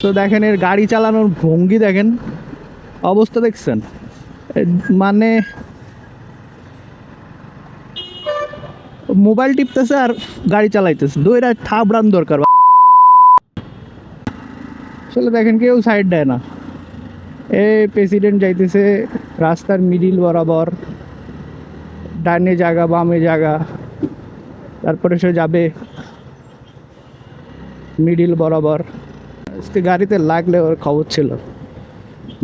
তো দেখেন এর গাড়ি চালানোর ভঙ্গি দেখেন, অবস্থা দেখছেন? মানে মোবাইল টিপতেছে আর গাড়ি চালাইতেছে, দুইটা থাবড়ান দরকার। আসলে দেখেন কেউ সাইড দেয় না। প্রেসিডেন্ট যাইতেছে রাস্তার মিডিল বরাবর, ডানে জায়গা বামে জায়গা, তারপরে সে যাবে মিডিল বরাবর। আজকে গাড়িতে লাগলে ওর খবর ছিল,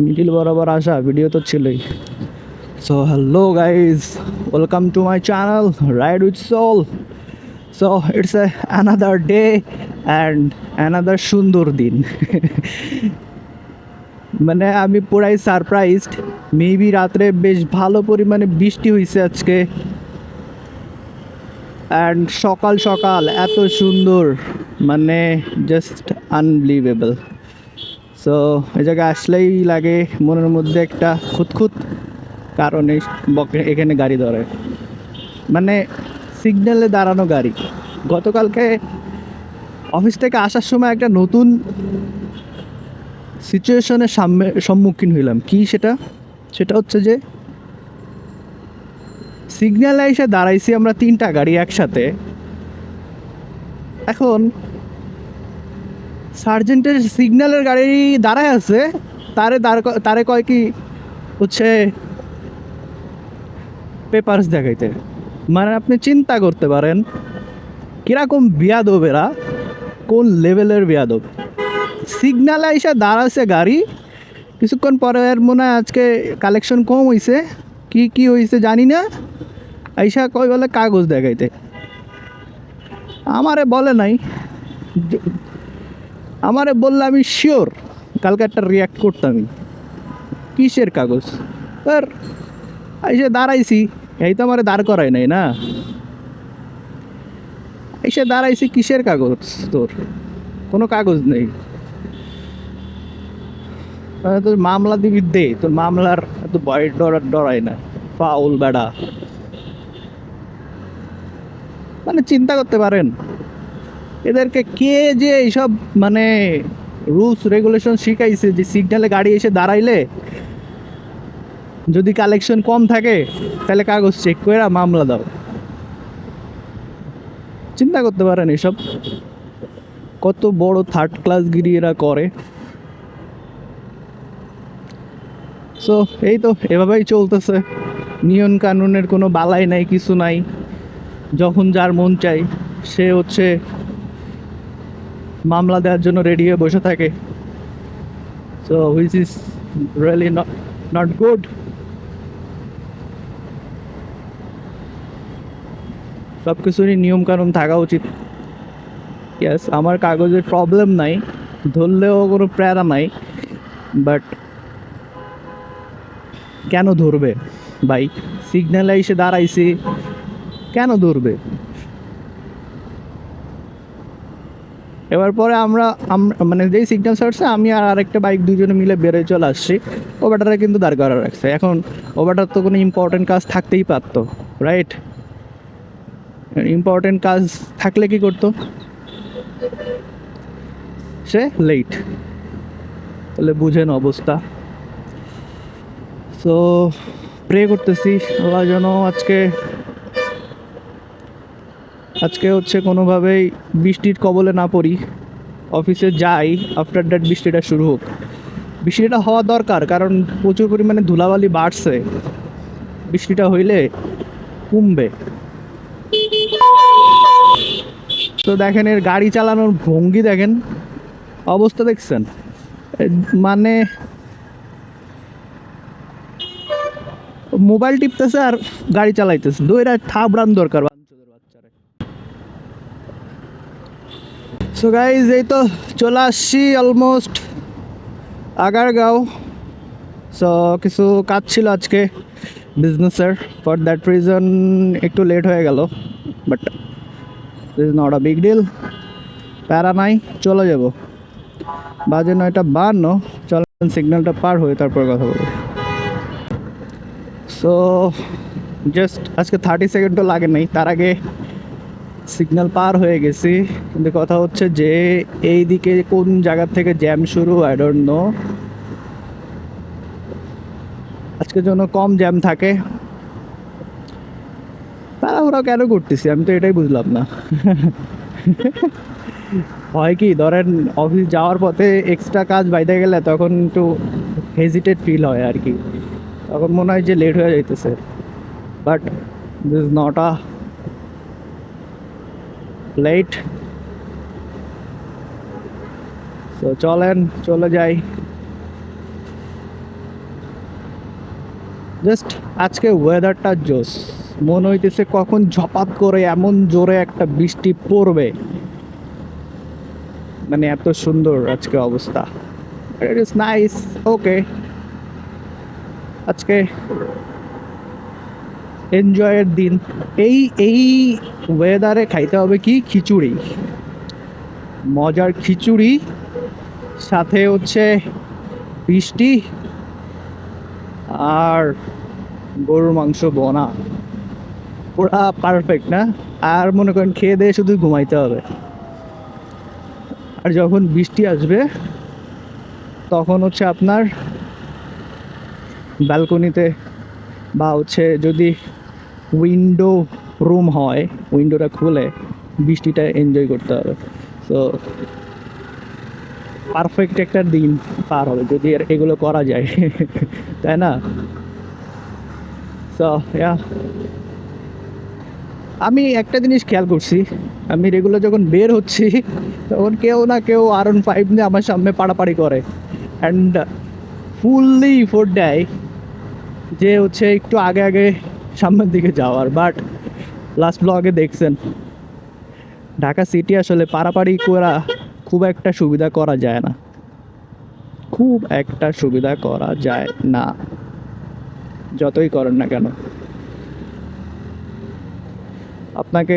মিডিল বরাবর আসা ভিডিও তো ছিলই। So hello guys, welcome to my channel ride with soul. So it's another day and another সুন্দর দিন। মানে আমি পুরাই সারপ্রাইজড। মেবি রাত্রে বেশ ভালো পরিমাণে বৃষ্টি হয়েছে আজকে, অ্যান্ড সকাল সকাল এত সুন্দর, মানে জাস্ট আনবিলিভেবল। সো এই জায়গায় আসলেই লাগে মনের মধ্যে একটা খুঁতখুত, কারণ এখানে গাড়ি ধরে, মানে সিগন্যালে দাঁড়ানো গাড়ি। গতকালকে অফিস থেকে আসার সময় একটা নতুন সিচুয়েশনের সম্মুখীন হইলাম। কি সেটা? সেটা হচ্ছে যে সিগন্যালে এসে দাঁড়াইছি আমরা তিনটা গাড়ি একসাথে। এখন সার্জেন্টের সিগন্যালের গাড়ি দাঁড়ায় আছে, তারে কয় কি হচ্ছে পেপারস দেখাইতে। মানে আপনি চিন্তা করতে পারেন কিরকম বিয়াদব এরা, কোন লেভেলের বিয়াদব। সিগন্যালে এসে দাঁড়াচ্ছে গাড়ি, কিছুক্ষণ পরে এর মনে হয় আজকে কালেকশন কম হয়েছে, কি কি হয়েছে জানি না, আইসা কই বলে কাগজ দেখাইতে। আমারে বলে নাই, আমারে বললে আমি শিওর কালকে একটা রিয়াক্ট করতামই। কিসের কাগজ? আর এসে দাঁড়াইছি, এই তো আমারে দাঁড় করাই নাই না, এসে দাঁড়াইছি, কিসের কাগজ তোর? কোনো কাগজ নেই। তোর মামলা দিবি দে, তোর মামলার এত ভয় ডরাই না, ফাউল বেড়া। মানে চিন্তা করতে পারেন এদেরকে কে যে এইসব মানে রুলস রেগুলেশন শিখাইছে যে সিগন্যালে গাড়ি এসে দাঁড়াইলে যদি কালেকশন কম থাকে তাহলে কাগজ চেক করে মামলা দাও। চিন্তা করতে পারেন এসব কত বড় থার্ড ক্লাস গিরি এরা করে। সো এই তো এভাবেই চলতেছে, নিয়ম কানুনের কোনো বালাই নাই, কিছু নাই। যখন যার মন চাই সে হচ্ছে মামলা দেওয়ার জন্য রেডি হয়ে বসে থাকে। So which is really not good. সব কিছুরই নিয়ম কানুন থাকা উচিত। ইয়েস, আমার কাগজের প্রবলেম নাই, ধরলেও কোনো প্যারা নাই, বাট কেন ধরবে ভাই? সিগন্যালে এসে দাঁড়াইছি, কেন ধরবে? এবার পরে আমরা মানে যেই সিগন্যাল ছাড়ছে আমি আর আরেকটা বাইক দুজনে মিলে বেরোয় চলে আসছি। ওবাটারে কিন্তু দাঁড় করা রাখছে। এখন ওবাটার তো কোনো ইম্পর্টেন্ট কাজ থাকতেই পারতো, রাইট? ইম্পর্টেন্ট কাজ থাকলে কি করতো? সে লেট। তাহলে বুঝেন অবস্থা। সো প্রে করতেছি আল্লাহ যেন আজকে হচ্ছে কোনোভাবেই বৃষ্টির কবলে না পড়ি, অফিসে যাই। আফটার দ্যাট বৃষ্টিটা শুরু হোক। বৃষ্টিটা হওয়া দরকার, কারণ প্রচুর পরিমাণে ধুলাবালি বাড়ছে, বৃষ্টিটা হইলে কমবে। তো দেখেন এর গাড়ি চালানোর ভঙ্গি দেখেন, অবস্থা দেখছেন? মানে মোবাইল টিপতেছে আর গাড়ি চালাইতেছে, দুইটা থাবড়ান দরকার বাচ্চারে। সো গাইজ এই তো চলে আসছি অলমোস্ট আগারগাঁও। সো কিছু কাজ ছিল আজকে বিজনেসের, ফর দ্যাট রিজন একটু লেট হয়ে গেল, but this is not a big deal. প্যারা নাই, চলে যাব। বাজে 9:52, চলেন সিগন্যালটা পার হয়ে তারপর কথা বলবো। সো জাস্ট আজকে 30 সেকেন্ডও লাগে নাই, তার আগে সিগন্যাল পার হয়ে গেছি, কিন্তু কথা হচ্ছে যে এই দিকে কোন জায়গা থেকে জ্যাম শুরু আই ডোন্ট নো। আজকের জন্য কম জ্যাম থাকে, তাড়াহুড়া কেন করতেছি আমি তো এটাই বুঝলাম না। হয় কি ধরেন অফিস যাওয়ার পথে এক্সট্রা কাজ বাইতে গেলে তখন একটু হেজিটেট ফিল হয় আর কি, তখন মনে হয় যে লেট হয়ে যাইতেছে, but this is not a late. তো চলেন চলে যাই। জাস্ট আজকে ওয়েদারটা জোস, মনে হইতেছে কখন ঝপাত করে এমন জোরে একটা বৃষ্টি পড়বে, মানে এত সুন্দর আজকে অবস্থা। It is nice. ওকে, আজকে এনজয়ের দিন। এই এই ওয়েদারে খাইতে হবে কি খিচুড়ি, মজার খিচুড়ি, সাথে হচ্ছে বৃষ্টি আর গরুর মাংস বোনা, পুরা পারফেক্ট না? আর মনে করেন খেয়ে দিয়ে শুধু ঘুমাইতে হবে। আর যখন বৃষ্টি আসবে তখন হচ্ছে আপনার ব্যালকনিতে বা হচ্ছে যদি উইন্ডো রুম হয় উইন্ডোটা খুলে বৃষ্টিটা এনজয় করতে হবে। সো পারফেক্ট একটা দিন পার হবে যদি এগুলো করা যায়। তাই না? সো ইয়া, আমি একটা জিনিস খেয়াল করছি, আমি রেগুলার যখন বের হচ্ছি তখন কেউ না কেউ R15 নিয়ে আমার সামনে পাড়াপাড়ি করে অ্যান্ড ফুললি ইফোর্ট দেয় যে হচ্ছে একটু আগে আগে সামনের দিকে যাওয়ার। বাট লাস্ট ব্লগে দেখছেন ঢাকা সিটি আসলে পারাপাড়ি করা খুব একটা সুবিধা করা যায় না, খুব একটা সুবিধা করা যায় না, যতই করেন না কেন। আপনাকে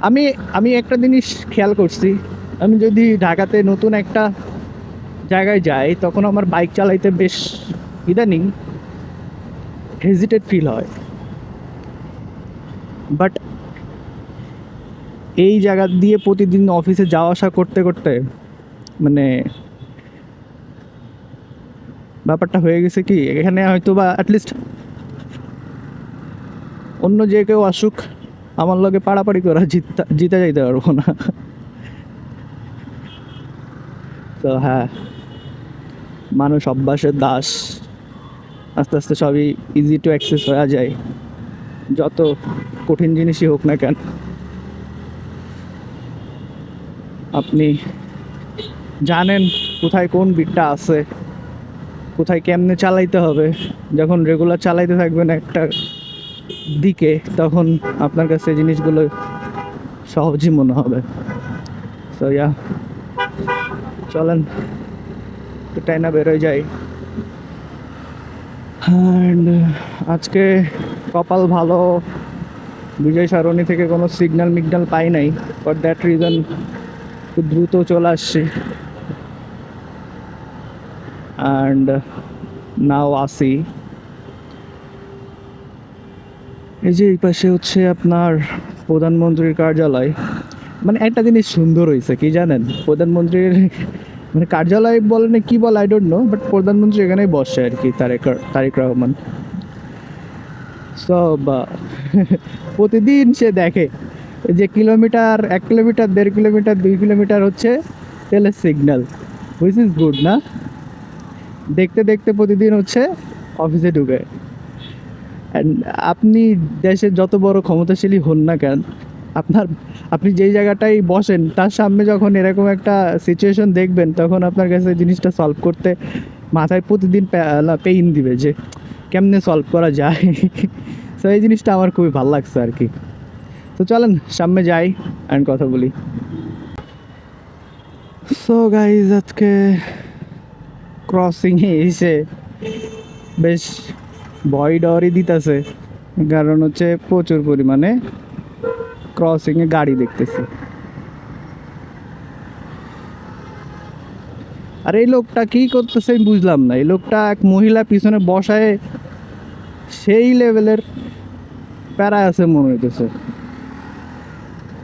আমি আমি একটা জিনিস খেয়াল করছি, আমি যদি ঢাকাতে নতুন একটা জায়গায় যাই তখন আমার বাইক চালাইতে বেশ ইদানিং হেজিটেট ফিল হয়। বাট এই জায়গা দিয়ে প্রতিদিন অফিসে যাওয়া আসা করতে করতে মানে ব্যাপারটা হয়ে গেছে কি, এখানে হয়তো বা অ্যাটলিস্ট অন্য যে কেউ আসুক আমার লগে পাড়াপাড়ি করা জিতে যাইতে পারবো না। তো হ্যাঁ, মানুষ অভ্যাসের দাস, আস্তে আস্তে সবই ইজি টু অ্যাক্সেস হয়ে যায়, যত কঠিন জিনিসই হোক না কেন। আপনি জানেন কোথায় কোন বিটটা আছে, কোথায় কেমনে চালাইতে হবে। যখন রেগুলার চালাইতে থাকবেন একটা দিকে তখন আপনার কাছে জিনিসগুলো সহজই মনে হবে। তো ইয়া, চলেন একটু টাইনা বেরোয় যাই। অ্যান্ড আজকে কপাল ভালো, বিজয় সরণি থেকে কোনো সিগন্যাল মিগন্যাল পাই নাই, ফর দ্যাট রিজন খুব দ্রুত চলে আসছি। অ্যান্ড নাও আসি, এই যে এই পাশে হচ্ছে আপনার প্রধানমন্ত্রীর কার্যালয়। মানে একটা জিনিস সুন্দর হয়েছে কি জানেন, প্রধানমন্ত্রীর মানে কার্যালয় বলে না কি বলে আই ডোন্ট নো, বাট প্রধানমন্ত্রী এখানেই বসে আর কি, তারেক রহমান। সব প্রতিদিন সে দেখে যে কিলোমিটার 1 কিলোমিটার 1.5 কিলোমিটার 2 কিলোমিটার হচ্ছে তেলের সিগন্যাল, হুইচ ইজ গুড না? দেখতে দেখতে প্রতিদিন হচ্ছে অফিসে ঢুকে। অ্যান্ড আপনি দেশের যত বড় ক্ষমতাশালী হন না কেন, আপনার আপনি যেই জায়গাটায় বসেন তার সামনে যখন এরকম একটা সিচুয়েশন দেখবেন তখন আপনার কাছে জিনিসটা সলভ করতে মাথায় প্রতিদিন পেইন দিবে যে কেমনে সলভ করা যায়। তো এই জিনিসটা আমার খুবই ভালো লাগছে আর কি। তো চলেন সামনে যাই অ্যান্ড কথা বলি। সো গাইজ আজকে ক্রসিংয়ে এসে বেশ ভয় ডরই দিতেছে, কারণ হচ্ছে প্রচুর পরিমাণে ক্রসিংয়ে গাড়ি দেখতেছি। আর এই লোকটা কী করতেছে আমি বুঝলাম না, এই লোকটা এক মহিলা পিছনে বসায় সেই লেভেলের প্যারায় আছে মনে হইতেছে,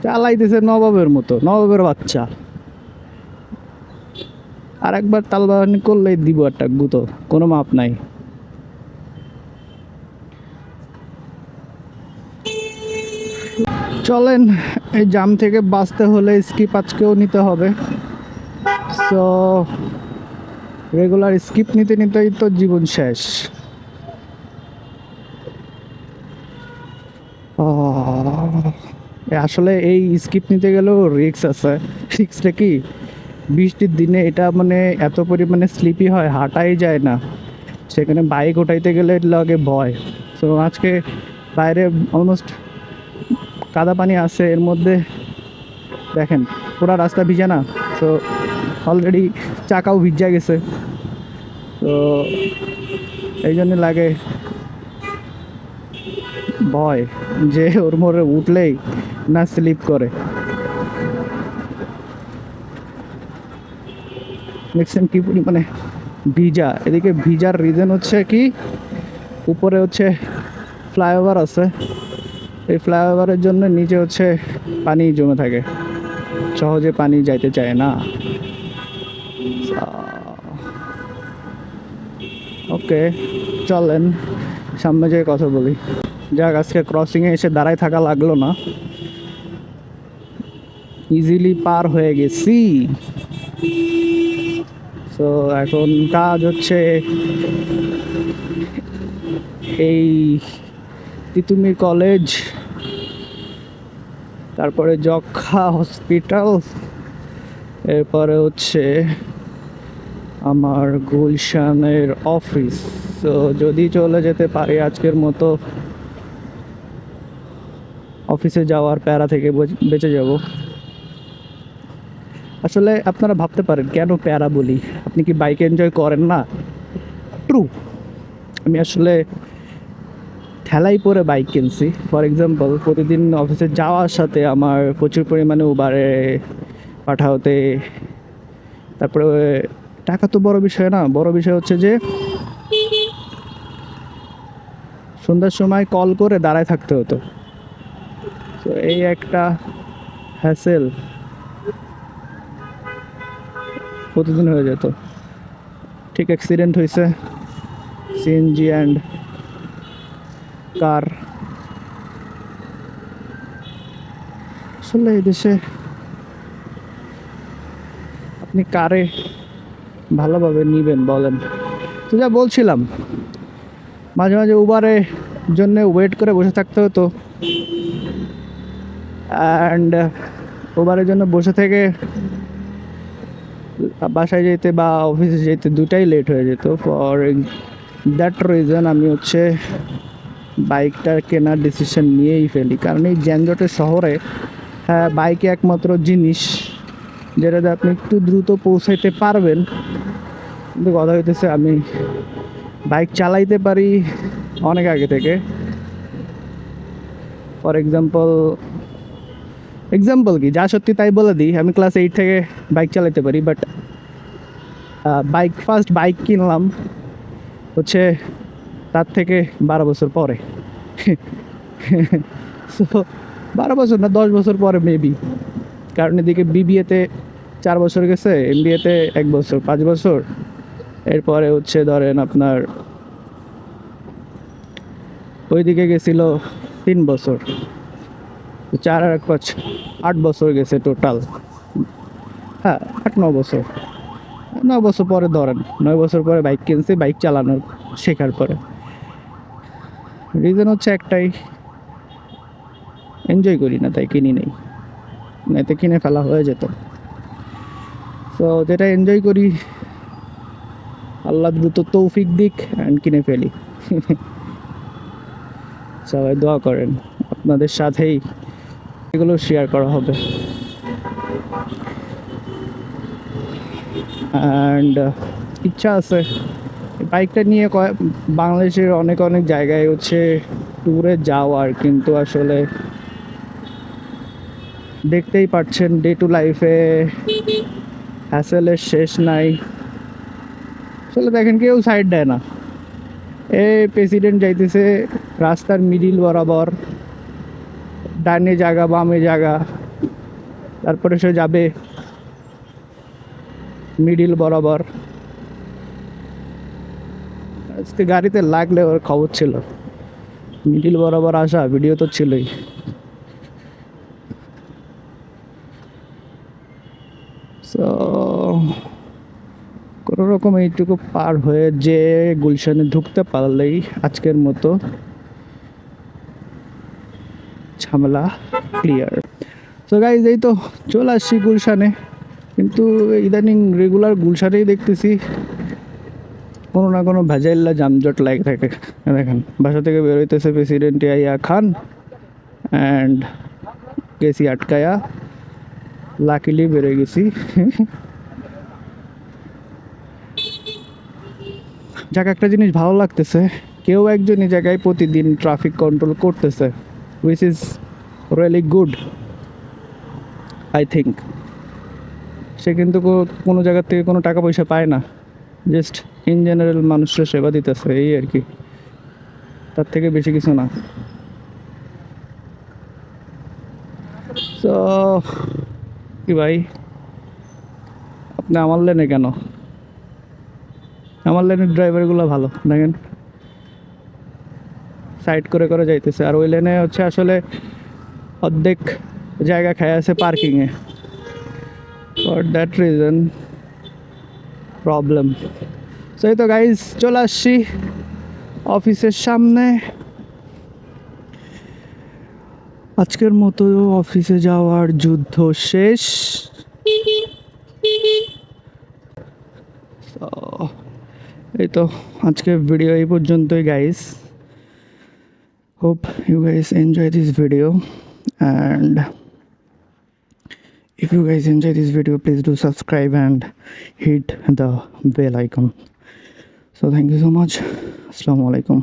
চালাইতেছে নবাবের মতো, নবাবের বাচ্চা। আর একবার তালবাহানি করলেই দিব একটা গুতো, কোনো মাপ নাই। চলেন, এই জাম থেকে বাঁচতে হলে স্কিপ আজকেও নিতে হবে। সো রেগুলার স্কিপ নিতে নিতেই তো জীবন শেষ। আসলে এই স্কিপ নিতে গেলেও রিস্ক আছে। রিস্কটা কি, বৃষ্টির দিনে এটা মানে এত পরিমাণে স্লিপি হয়, হাঁটাই যায় না। সেখানে বাইক ওঠাইতে গেলে লাগে ভয়। তো আজকে বাইরে অলমোস্ট কাদা পানি আছে, এর মধ্যে দেখেন পুরা রাস্তা ভিজা না, তো অলরেডি চাকাও ভিজা গেছে। তো এই জন্য লাগে ভয় যে ওর মোড়ে উঠলেই না স্লিপ করে। দেখছেন কি মানে ভিজা, এদিকে ভিজার রিজন হচ্ছে কি, উপরে হচ্ছে ফ্লাইওভার আছে, এই ফ্লাইওভারের জন্য নিচে হচ্ছে পানি জমে থাকে, সহজে পানি যাইতে চায় না। ওকে, চলেন সামনে যেয়ে কথা বলি। যাক, আজকে ক্রসিংয়ে এসে দাঁড়ায় থাকা লাগলো না, ইজিলি পার হয়ে গেছি। তো এখন কাজ হচ্ছে এই তিতুমির কলেজ, তারপরে যক্ষা হসপিটাল, এরপরে হচ্ছে আমার গুলশানের অফিস। তো যদি চলে যেতে পারি আজকের মতো, অফিসে যাওয়ার প্যারা থেকে বেঁচে যাব। আসলে আপনারা ভাবতে পারেন কেন প্যারা বলি, আপনি কি বাইক এনজয় করেন না? ট্রু, আমি আসলে ঠেলাই পরে বাইক কিনছি। ফর এক্সাম্পল, প্রতিদিন অফিসে যাওয়ার সাথে আমার প্রচুর পরিমাণে উবারে পাঠাতে, তারপরে টাকা তো বড় বিষয় না, বড় বিষয় হচ্ছে যে সন্ধ্যার সময় কল করে দাঁড়ায় থাকতে হতো। তো এই একটা হ্যাসেল প্রতিদিন হয়ে যেত। ঠিক অ্যাক্সিডেন্ট হয়েছে সিএনজি অ্যান্ড কার। আসলে এই দেশে আপনি কারে ভালোভাবে নিবেন বলেন? তো যা বলছিলাম, মাঝে মাঝে উবারে জন্য ওয়েট করে বসে থাকতে হতো, অ্যান্ড উবারের জন্য বসে থেকে বাসায় যেতে বা অফিসে যেতে দুটাই লেট হয়ে যেত। ফর দ্যাট রিজন আমি হচ্ছে বাইকটা কেনার ডিসিশন নিয়েই ফেলি, কারণ এই যানজটের শহরে হ্যাঁ বাইকে একমাত্র জিনিস যেটাতে আপনি একটু দ্রুত পৌঁছাইতে পারবেন। কিন্তু কথা হইতেছে আমি বাইক চালাইতে পারি অনেক আগে থেকে। ফর এক্সাম্পল কি, যা সত্যি তাই বলে দিই, আমি ক্লাস 8 থেকে বাইক চালাতে পারি, বাট ফার্স্ট বাইক কিনলাম হচ্ছে তার থেকে 12 বছর পরে। সো 12 বছর না, 10 বছর পরে মেবি, কারণ এদিকে বিবিএতে 4 বছর গেছে, এমবিএতে 1 বছর, 5 বছর, এরপরে হচ্ছে ধরেন আপনার ওইদিকে গেছিল 3 বছর, 4 আর 1 5 8 বছর গেছে টোটাল। হ্যাঁ, 8 9 বছর, 9 বছর পরে ধরেন, 9 বছর পরে বাইক কিনছি, বাইক চালানোর শেখার পরে। রিজন হচ্ছে একটাই, এনজয় করি না তাই কিনি নেই, এতে কিনে ফেলা হয়ে যেত। তো যেটা এনজয় করি আল্লাহ দ্রুত তৌফিক দিক অ্যান্ড কিনে ফেলি। সবাই দোয়া করেন, আপনাদের সাথেই এগুলো শেয়ার করা হবে। অ্যান্ড ইচ্ছা আছে বাইকটা নিয়ে বাংলাদেশের অনেক অনেক জায়গায় হচ্ছে ট্যুরে যাওয়ার, কিন্তু আসলে দেখতেই পাচ্ছেন ডে টু লাইফে হ্যাসেলের শেষ নাই। আসলে দেখেন কেউ সাইড দেয় না, এই প্রেসিডেন্ট যাইতেছে রাস্তার মিডিল বরাবর, ডানে জায়গা বামে জায়গা, তারপরে সে যাবে মিডিল বরাবর। আজকে গাড়িতে লাগলে ওর খবর ছিল, মিডিল বরাবর আসা ভিডিও তো ছিলই। সো কোনো রকম এইটুকু পার হয়ে যে গুলশানে ঢুকতে পারলেই আজকের মতো ঝামেলা ক্লিয়ার। সো গাইজ এই তো চলে আসছি গুলশানে, কিন্তু ইদানিং রেগুলার গুলশানেই দেখতেছি কোনো না কোনো ভেজাইল্লা যানজট লাগে থাকে। দেখেন বাসা থেকে বেরোইতেছে প্রেসিডেন্ট ইয়াহিয়া খান অ্যান্ড গেছি আটকায়া, লাকিলি বেরোয় গেছি। যাক একটা জিনিস ভালো লাগতেছে, কেউ একজন এই জায়গায় প্রতিদিন ট্রাফিক কন্ট্রোল করতেছে, which is really good I think. সে কিন্তু কোনো জায়গার থেকে কোনো টাকা পয়সা পায় না, জাস্ট ইন জেনারেল মানুষের সেবা দিতেছে, এই আর কি, তার থেকে বেশি কিছু না। তো কি ভাই, আপনি আমার লেনে কেন? আমার লেনের ড্রাইভারগুলো ভালো, দেখেন সাইড করে করে যাইতেছে, আর ওই লেনে হচ্ছে আসলে অর্ধেক জায়গা খায় আছে পার্কিংয়ে, for that reason problem. So এই তো গাইজ চলে আসছি অফিসের সামনে, আজকের মতো অফিসে যাওয়ার যুদ্ধ শেষ। তো এই তো আজকের ভিডিও এই পর্যন্তই guys. Hope you guys enjoy this video, and if you guys enjoy this video, please do subscribe and hit the bell icon. So thank you so much. Assalamu alaikum.